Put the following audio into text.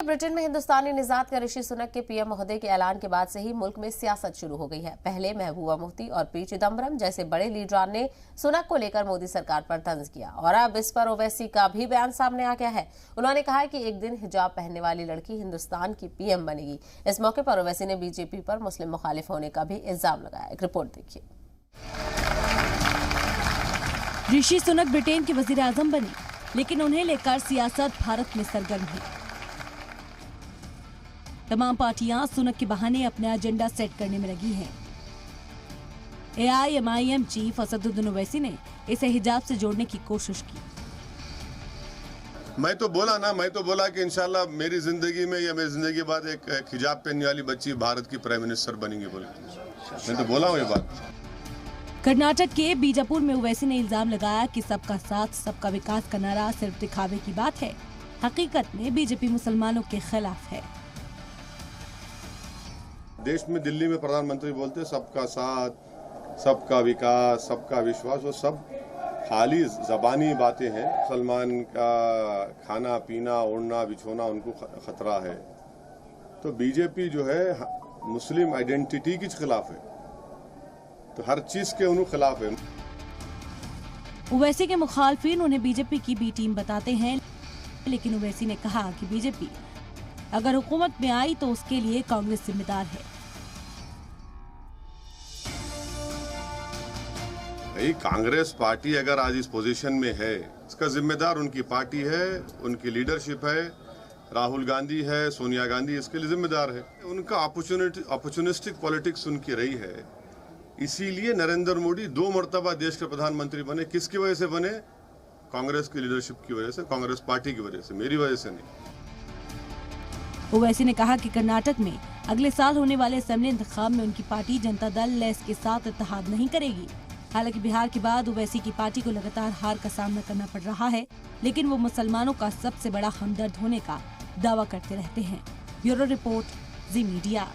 Britain में हिंदुस्तानी निजात का ऋषि सुनक के पीएम महोदय के ऐलान के बाद से ही मुल्क में सियासत शुरू हो गई है। पहले महबूबा मुफ्ती और पी चिदम्बरम जैसे बड़े लीडरान ने सुनक को लेकर मोदी सरकार पर तंज किया और अब इस पर ओवैसी का भी बयान सामने आ गया है। उन्होंने कहा है कि एक दिन हिजाब पहनने वाली लड़की हिंदुस्तान की पीएम बनेगी। इस मौके पर ओवैसी ने बीजेपी पर मुस्लिम मुखालिफ होने का भी इल्जाम लगाया। एक रिपोर्ट देखिए। ऋषि सुनक ब्रिटेन के वजीर आजम बने, लेकिन उन्हें लेकर सियासत भारत में सरगर्म है। तमाम पार्टियां सुनक के बहाने अपना एजेंडा सेट करने में लगी हैं। AIMIM चीफ असदुद्दीन ओवैसी ने इसे हिजाब से जोड़ने की कोशिश की। मैं तो बोला कि इंशाल्लाह मेरी जिंदगी में या मेरी जिंदगी के बाद एक हिजाब पहनने वाली बच्ची भारत की प्राइम मिनिस्टर बनेंगी बोले। मैं तो बोला हूँ ये बात। कर्नाटक के बीजापुर में ओवैसी ने इल्जाम लगाया कि सबका साथ सबका विकास का नारा सिर्फ दिखावे की बात है। हकीकत में बीजेपी मुसलमानों के खिलाफ है। देश में दिल्ली में प्रधानमंत्री बोलते सबका साथ, सबका विकास, सबका विश्वास, वो सब खाली जबानी बातें हैं। मुसलमान का खाना पीना ओढ़ना बिछोना उनको खतरा है। तो बीजेपी जो है मुस्लिम आइडेंटिटी के खिलाफ है, तो हर चीज के उन्हें खिलाफ है। ओवैसी के मुखालफिन उन्हें बीजेपी की बी टीम बताते हैं, लेकिन ओवैसी ने कहा कि बीजेपी अगर हुकूमत में आई तो उसके लिए कांग्रेस जिम्मेदार है। कांग्रेस पार्टी अगर आज इस पोजीशन में है, इसका जिम्मेदार उनकी पार्टी है, उनकी लीडरशिप है, राहुल गांधी है, सोनिया गांधी इसके लिए जिम्मेदार है। उनका अपॉर्चुनिस्टिक पॉलिटिक्स उनकी रही है, इसीलिए नरेंद्र मोदी 2 मरतबा देश के प्रधानमंत्री बने। किसकी वजह से बने? कांग्रेस की लीडरशिप की वजह से, कांग्रेस पार्टी की वजह से, मेरी वजह से नहीं। ओवैसी ने कहा कि कर्नाटक में अगले साल होने वाले असेंबली इंतखाब में उनकी पार्टी जनता दल लेस के साथ इत्तेहाद नहीं करेगी। हालांकि बिहार के बाद ओवैसी की पार्टी को लगातार हार का सामना करना पड़ रहा है, लेकिन वो मुसलमानों का सबसे बड़ा हमदर्द होने का दावा करते रहते हैं। ब्यूरो रिपोर्ट, जी मीडिया।